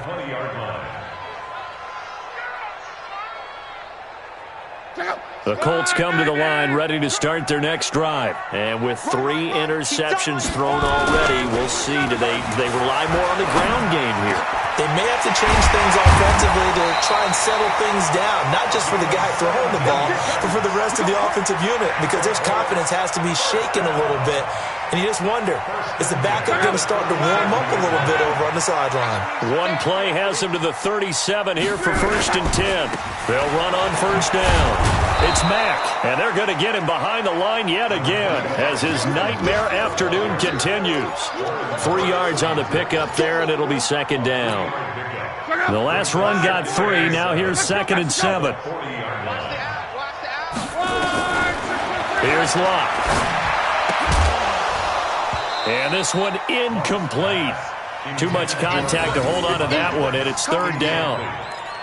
The Colts come to the line ready to start their next drive. And with 3 interceptions thrown already, we'll see, do they rely more on the ground game here? They may have to change things offensively to try and settle things down, not just for the guy throwing the ball, but for the rest of the offensive unit, because their confidence has to be shaken a little bit. And you just wonder, is the backup going to start to warm up a little bit over on the sideline? One play has him to the 37 here for 1st and 10. They'll run on 1st down. It's Mack, and they're going to get him behind the line yet again as his nightmare afternoon continues. 3 yards on the pickup there, and it'll be 2nd down. The last run got 3. Now here's 2nd and 7. Here's Locke. And this one incomplete. Too much contact to hold on to that one, and it's third down.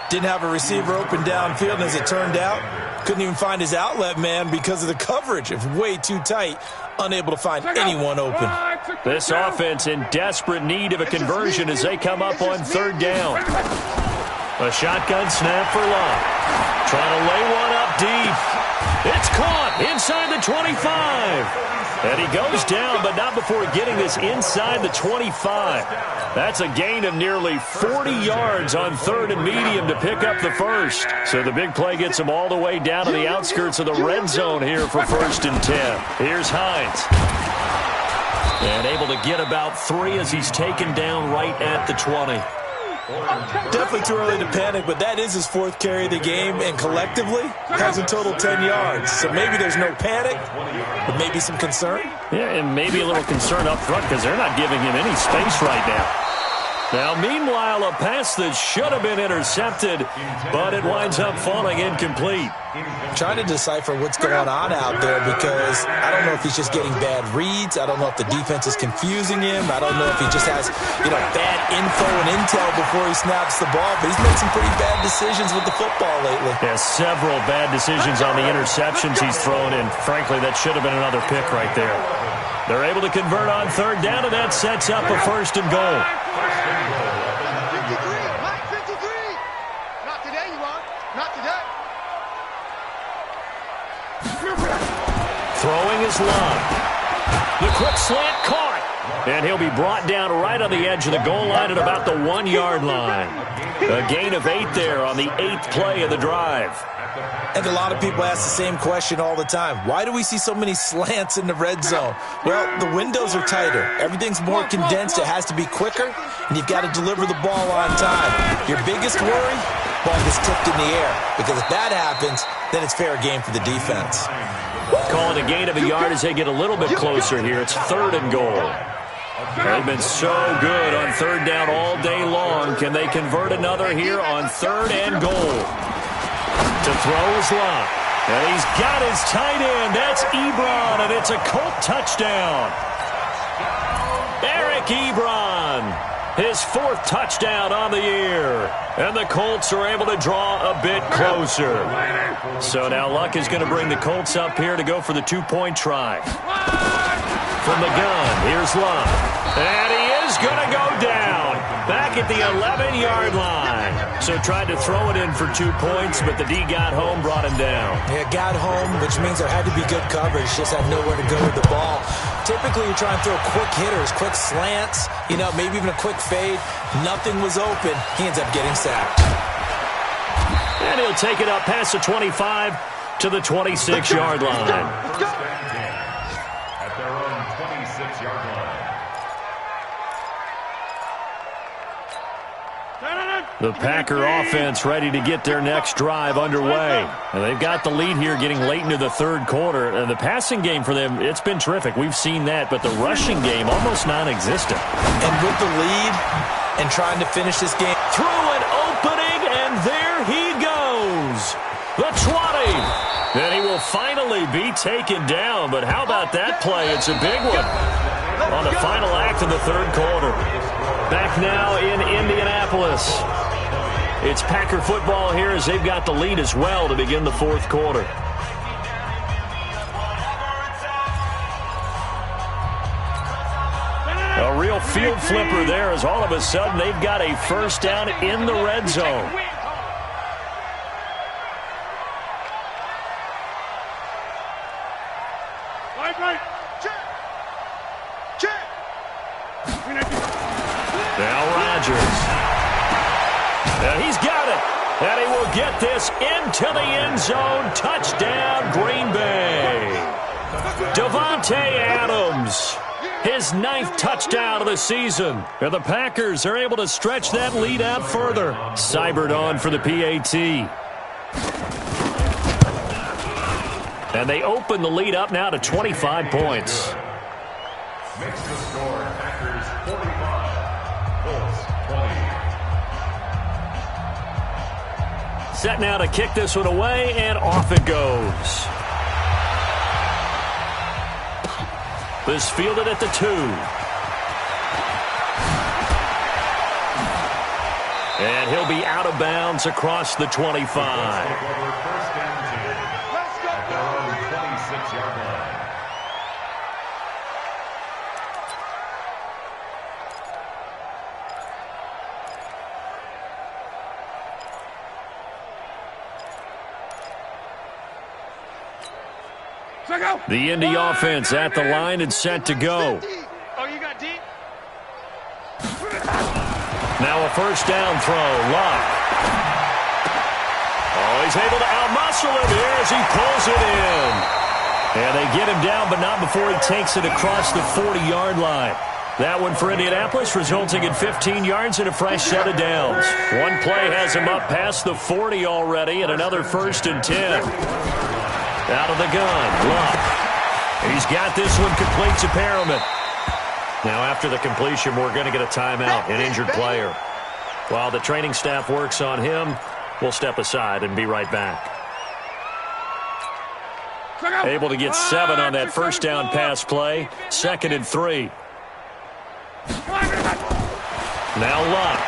Didn't have a receiver open downfield, and as it turned out, couldn't even find his outlet man because of the coverage. It's way too tight, unable to find anyone open. This offense in desperate need of a conversion as they come up on third down. A shotgun snap for Love. Trying to lay one up deep. It's caught inside the 25. And he goes down, but not before getting this inside the 25. That's a gain of nearly 40 yards on third and medium to pick up the first. So the big play gets him all the way down to the outskirts of the red zone here for 1st and 10. Here's Hines. And able to get about 3 as he's taken down right at the 20. Definitely too early to panic, but that is his 4th carry of the game, and collectively has a total 10 yards. So maybe there's no panic, but maybe some concern. Yeah, and maybe a little concern up front because they're not giving him any space right now. Now, meanwhile, a pass that should have been intercepted, but it winds up falling incomplete. Trying to decipher what's going on out there because I don't know if he's just getting bad reads. I don't know if the defense is confusing him. I don't know if he just has, bad info and intel before he snaps the ball. But he's made some pretty bad decisions with the football lately. Yeah, several bad decisions on the interceptions he's thrown in. Frankly, that should have been another pick right there. They're able to convert on third down, and that sets up a 1st and goal. 53. Not today, you won't. Not today. Throwing is Love. The quick slant caught. And he'll be brought down right on the edge of the goal line at about the 1-yard line. A gain of 8 there on the 8th play of the drive. And a lot of people ask the same question all the time. Why do we see so many slants in the red zone? Well, the windows are tighter. Everything's more condensed. It has to be quicker, and you've got to deliver the ball on time. Your biggest worry? Ball gets tipped in the air. Because if that happens, then it's fair game for the defense. Calling a gain of a yard as they get a little bit closer here. It's 3rd and goal. They've been so good on third down all day long. Can they convert another here on 3rd and goal? To throw is Love. And he's got his tight end. That's Ebron, and it's a Colt touchdown. Eric Ebron, his 4th touchdown on the year. And the Colts are able to draw a bit closer. So now Luck is going to bring the Colts up here to go for the 2-point try. From the gun, here's Love. And he is going to go down. Back at the 11-yard line. So tried to throw it in for 2 points, but the D got home, brought him down. Yeah, got home, which means there had to be good coverage. Just had nowhere to go with the ball. Typically, you're trying to throw quick hitters, quick slants, maybe even a quick fade. Nothing was open. He ends up getting sacked. And he'll take it up past the 25 to the 26-yard line. At their own 26-yard line. The Packer offense ready to get their next drive underway. And they've got the lead here getting late into the 3rd quarter. And the passing game for them, it's been terrific. We've seen that, but the rushing game almost non-existent. And with the lead and trying to finish this game. Through an opening, and there he goes. The 20. And he will finally be taken down. But how about that play? It's a big one on the final act of the 3rd quarter. Back now in Indianapolis. It's Packer football here as they've got the lead as well to begin the 4th quarter. A real field flipper there as all of a sudden they've got a 1st down in the red zone. Now Rodgers. And he's got it. And he will get this into the end zone. Touchdown, Green Bay. Davante Adams. His 9th touchdown of the season. And the Packers are able to stretch that lead out further. Seibert on for the PAT. And they open the lead up now to 25 points. Makes the score Packers 45, Colts 20. Set now to kick this one away, and off it goes. This fielded at the 2. And he'll be out of bounds across the 25. First down 10. At their own 26-yard line. The Indy offense at the line and set to go. Oh, you got deep? Now a first down throw. Luck. Oh, he's able to outmuscle him here as he pulls it in. And they get him down, but not before he takes it across the 40-yard line. That one for Indianapolis, resulting in 15 yards and a fresh set of downs. One play has him up past the 40 already, and another first and 10. Out of the gun, Luck. He's got this one complete to Perriman. Now after the completion, we're going to get a timeout, an injured player. While the training staff works on him, we'll step aside and be right back. Able to get 7 on that first down pass play. 2nd and 3. Now Luck.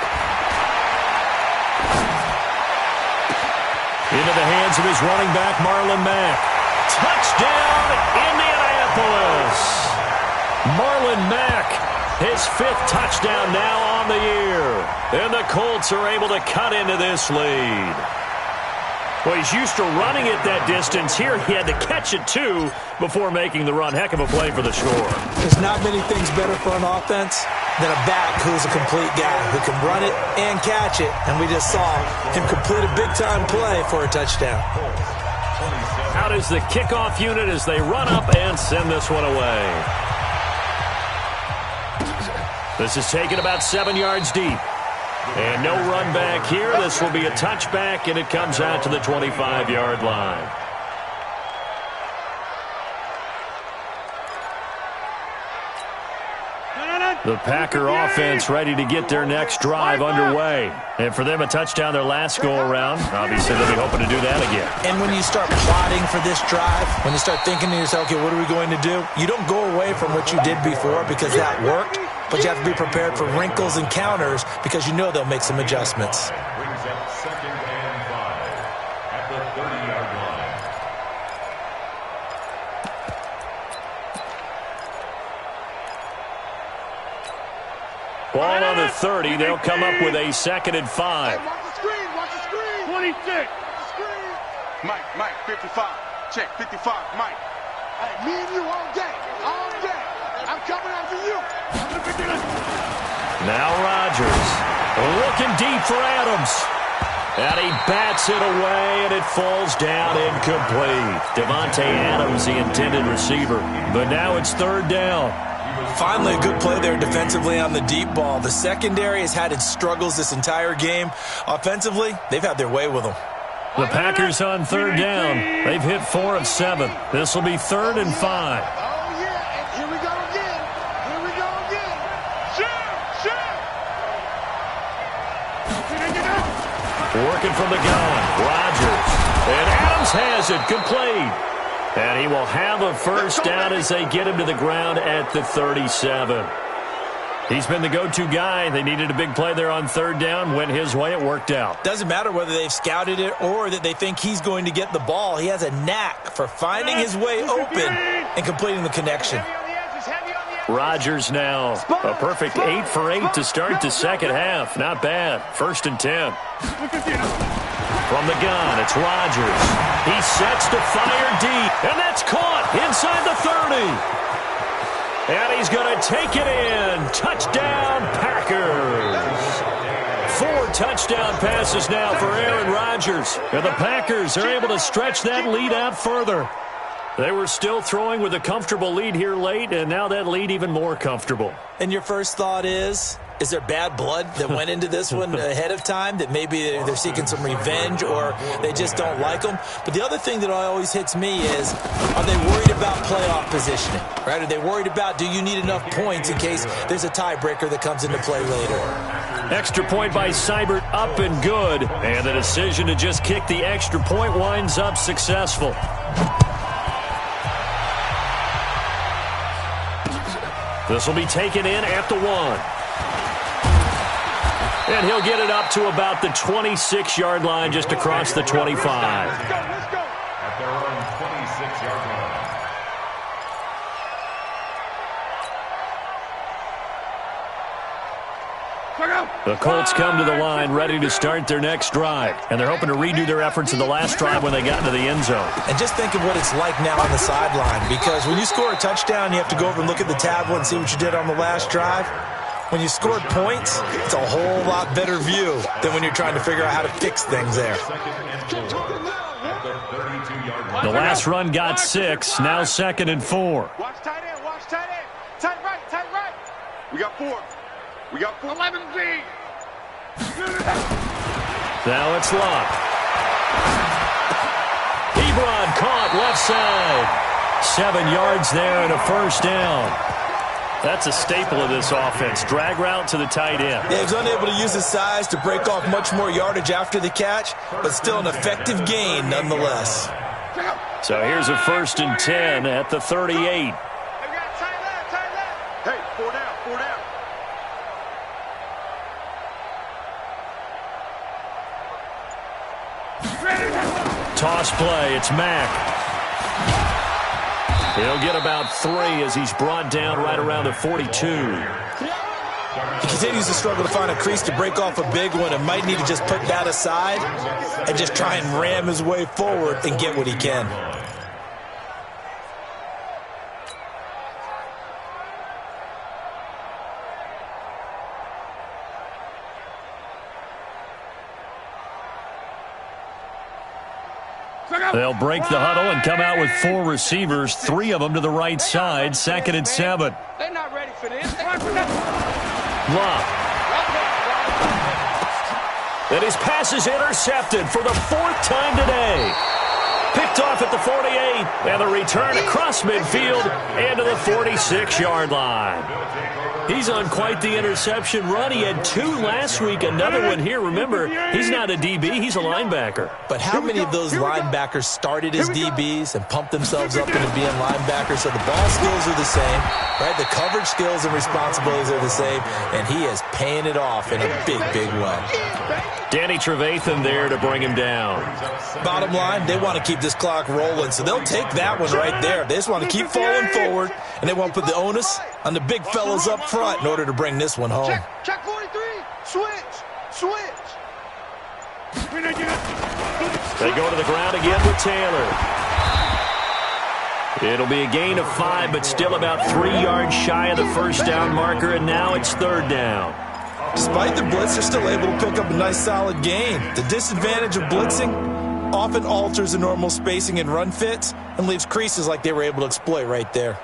Into the hands of his running back, Marlon Mack. Touchdown, Indianapolis. Marlon Mack, his 5th touchdown now on the year. And the Colts are able to cut into this lead. Well, he's used to running it that distance. Here he had to catch it, too, before making the run. Heck of a play for the score. There's not many things better for an offense than a back who's a complete guy who can run it and catch it. And we just saw him complete a big-time play for a touchdown. Out is the kickoff unit as they run up and send this one away. This is taken about 7 yards deep. And no run back here. This will be a touchback, and it comes out to the 25-yard line. The Packer offense ready to get their next drive underway. And for them, a touchdown their last go-around. Obviously, they'll be hoping to do that again. And when you start plotting for this drive, when you start thinking to yourself, okay, what are we going to do? You don't go away from what you did before because that worked, but you have to be prepared for wrinkles and counters because you know they'll make some adjustments. Brings up 2nd and 5 at the 30-yard line. Ball on the 30. They'll come up with a 2nd and 5. Hey, watch the screen, watch the screen. 26. Mike, 55. Check, 55, Mike. Hey, me and you all day, all day. I'm coming after you. Now Rodgers looking deep for Adams. And he bats it away, and it falls down incomplete. Devontae Adams, the intended receiver. But now it's 3rd down. Finally, a good play there defensively on the deep ball. The secondary has had its struggles this entire game. Offensively, they've had their way with them. The Packers on 3rd down. They've hit 4 of 7. This will be 3rd and 5. Oh, yeah, and here we go again. Here we go again. Shoot! Working from the gun, Rodgers. And Adams has it complete. And he will have a first down as they get him to the ground at the 37. He's been the go-to guy. They needed a big play there on 3rd down. Went his way. It worked out. Doesn't matter whether they've scouted it or that they think he's going to get the ball. He has a knack for finding his way open and completing the connection. Rodgers now a perfect 8 for 8 to start the second half. Not bad. 1st and 10. From the gun, it's Rodgers. He sets to fire deep, and that's caught inside the 30. And he's going to take it in. Touchdown, Packers. 4 touchdown passes now for Aaron Rodgers. And the Packers are able to stretch that lead out further. They were still throwing with a comfortable lead here late, and now that lead even more comfortable. And your first thought is there bad blood that went into this one ahead of time, that maybe they're seeking some revenge or they just don't like them? But the other thing that always hits me is, are they worried about playoff positioning? Right? Are they worried about, do you need enough points in case there's a tiebreaker that comes into play later? Extra point by Seibert, up and good. And the decision to just kick the extra point winds up successful. This will be taken in at the 1. And he'll get it up to about the 26-yard line, just across the 25. At their own 26-yard line. The Colts come to the line ready to start their next drive. And they're hoping to redo their efforts in the last drive when they got into the end zone. And just think of what it's like now on the sideline, because when you score a touchdown, you have to go over and look at the tablet and see what you did on the last drive. When you scored points, it's a whole lot better view than when you're trying to figure out how to fix things there. The last run got 6, now 2nd and 4. Watch tight end, watch tight end. Tight right, tight right. We got 4. We got 4. 11 Z. Now it's Luck. Ebron caught left side. 7 yards there and a first down. That's a staple of this offense. Drag route to the tight end. Yeah, he was unable to use his size to break off much more yardage after the catch, but still an effective gain nonetheless. So here's a 1st and 10 at the 38. Hey, we got tight left, tight left. Hey, 4 down, 4 down. Toss play, it's Mack. He'll get about 3 as he's brought down right around the 42. He continues to struggle to find a crease to break off a big one and might need to just put that aside and just try and ram his way forward and get what he can. They'll break the huddle and come out with 4 receivers, 3 of them to the right side, 2nd and 7. They're not ready for this. Luck. And his pass is intercepted for the 4th time today. Picked off at the 48, and the return across midfield and to the 46-yard line. He's on quite the interception run. He had 2 last week, another one here. Remember, he's not a DB, he's a linebacker. But how many of those linebackers started as DBs and pumped themselves up into being linebackers? So the ball skills are the same, right? The coverage skills and responsibilities are the same, and he is paying it off in a big, big way. Danny Trevathan there to bring him down. Bottom line, they want to keep this clock rolling, so they'll take that one right there. They just want to keep falling forward, and they want to put the onus on the big fellas up front in order to bring this one home. Check 43. Switch. They go to the ground again with Taylor. It'll be a gain of 5, but still about 3 yards shy of the first down marker, and now it's 3rd down. Despite the blitz, they're still able to pick up a nice solid gain. The disadvantage of blitzing often alters the normal spacing and run fits and leaves creases like they were able to exploit right there.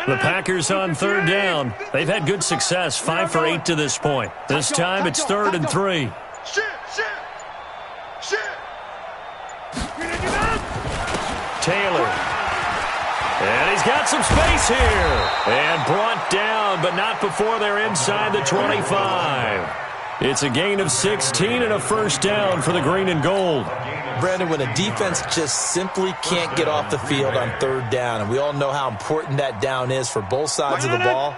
The Packers on 3rd down. They've had good success, 5 for 8 to this point. This time it's 3rd and 3. Taylor. And he's got some space here. And brought down, but not before they're inside the 25. It's a gain of 16 and a first down for the green and gold. Brandon, when a defense just simply can't get off the field on 3rd down, and we all know how important that down is for both sides of the ball,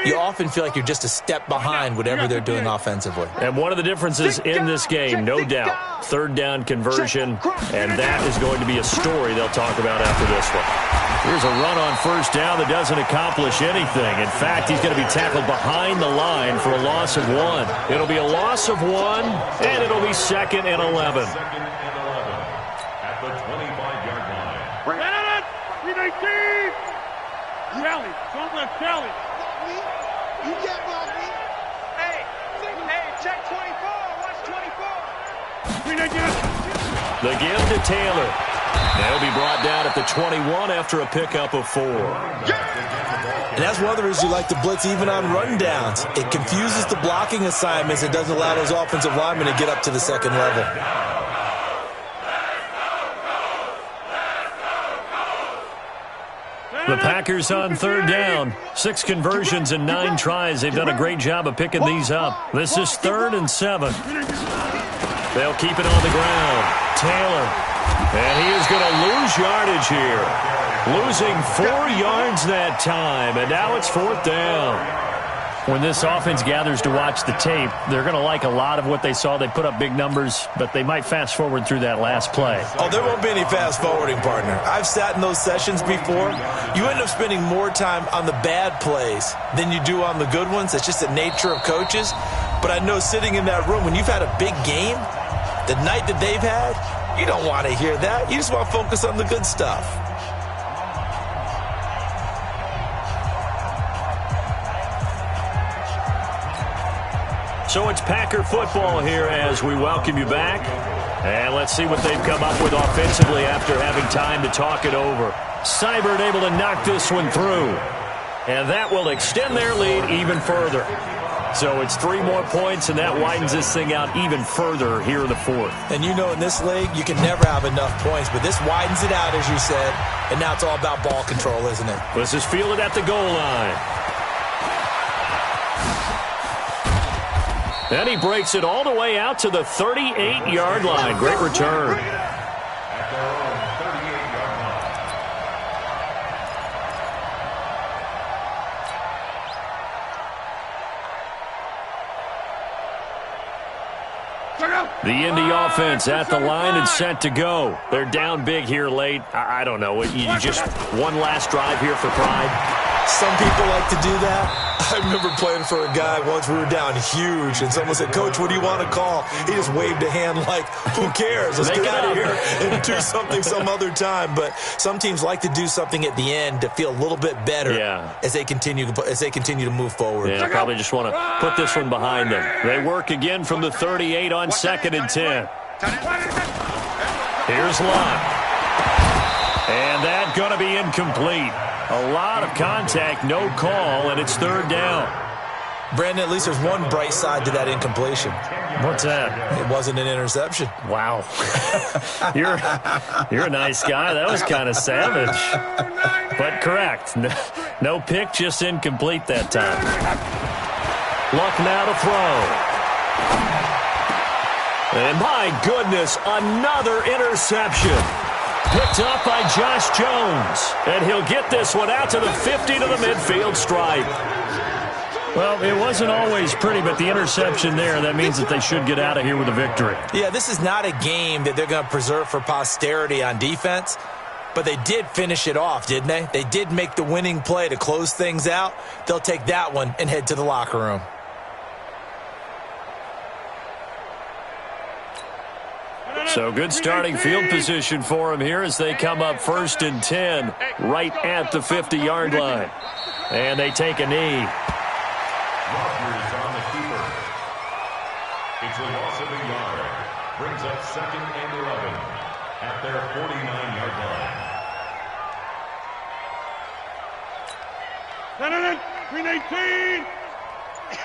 you often feel like you're just a step behind whatever they're doing offensively. And one of the differences in this game, no doubt, 3rd down conversion, and that is going to be a story they'll talk about after this one. Here's a run on 1st down that doesn't accomplish anything. In fact, he's going to be tackled behind the line for a loss of 1. It'll be a loss of 1, and it'll be 2nd and 11. At the 25-yard line. Kelly, don't let Kelly. You get me. Hey, check 24. Watch 24. The give to Taylor. They'll be brought down at the 21 after a pickup of 4. And that's one of the reasons you like to blitz even on rundowns. It confuses the blocking assignments. It doesn't allow those offensive linemen to get up to the 2nd level. The Packers on 3rd down. 6 conversions and 9 tries. They've done a great job of picking these up. This is 3rd and 7. They'll keep it on the ground. Taylor. And he is going to lose yardage here. Losing 4 yards that time. And now it's 4th down. When this offense gathers to watch the tape, they're going to like a lot of what they saw. They put up big numbers, but they might fast forward through that last play. Oh, there won't be any fast forwarding, partner. I've sat in those sessions before. You end up spending more time on the bad plays than you do on the good ones. It's just the nature of coaches. But I know sitting in that room, when you've had a big game, the night that they've had, you don't want to hear that. You just want to focus on the good stuff. So it's Packer football here as we welcome you back. And let's see what they've come up with offensively after having time to talk it over. Seibert able to knock this one through. And that will extend their lead even further. So it's 3 more points, and that widens this thing out even further here in the fourth. And you know in this league, you can never have enough points, but this widens it out, as you said. And now it's all about ball control, isn't it? This is fielded at the goal line. And he breaks it all the way out to the 38-yard line. Great return. At their own 38-yard line. The Indy offense at the line and set to go. They're down big here late. I don't know. You just one last drive here for pride. Some people like to do that. I remember playing for a guy once. We were down huge, and someone said, "Coach, what do you want to call?" He just waved a hand like, "Who cares? Let's get out of here and do something some other time." But some teams like to do something at the end to feel a little bit better as they continue to move forward. Yeah, probably just want to put this one behind them. They work again from the 38 on 2nd and 10. Here's Lott. And that's going to be incomplete. A lot of contact, no call, and it's 3rd down. Brandon, at least there's one bright side to that incompletion. What's that? It wasn't an interception. Wow. You're a nice guy. That was kind of savage. But correct. No pick, just incomplete that time. Luck now to throw. And my goodness, another interception. Picked up by Josh Jones. And he'll get this one out to the 50 to the midfield stripe. Well, it wasn't always pretty, but the interception there, that means that they should get out of here with a victory. Yeah, this is not a game that they're going to preserve for posterity on defense, but they did finish it off, didn't they? They did make the winning play to close things out. They'll take that one and head to the locker room. So good starting field position for them here as they come up 1st and 10 right at the 50-yard line. And they take a knee. Rodgers on the keeper. It's a loss of a yard. Brings up 2nd and 11 at their 49-yard line. 319.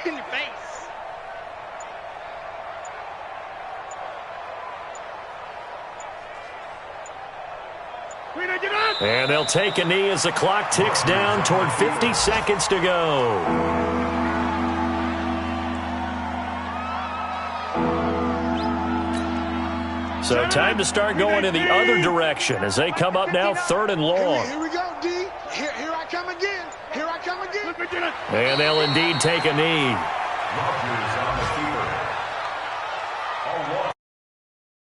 In your face. And they'll take a knee as the clock ticks down toward 50 seconds to go. So time to start going in the other direction as they come up now 3rd and long. Here we go, D. Here I come again. Here I come again. And they'll indeed take a knee. Rodgers on the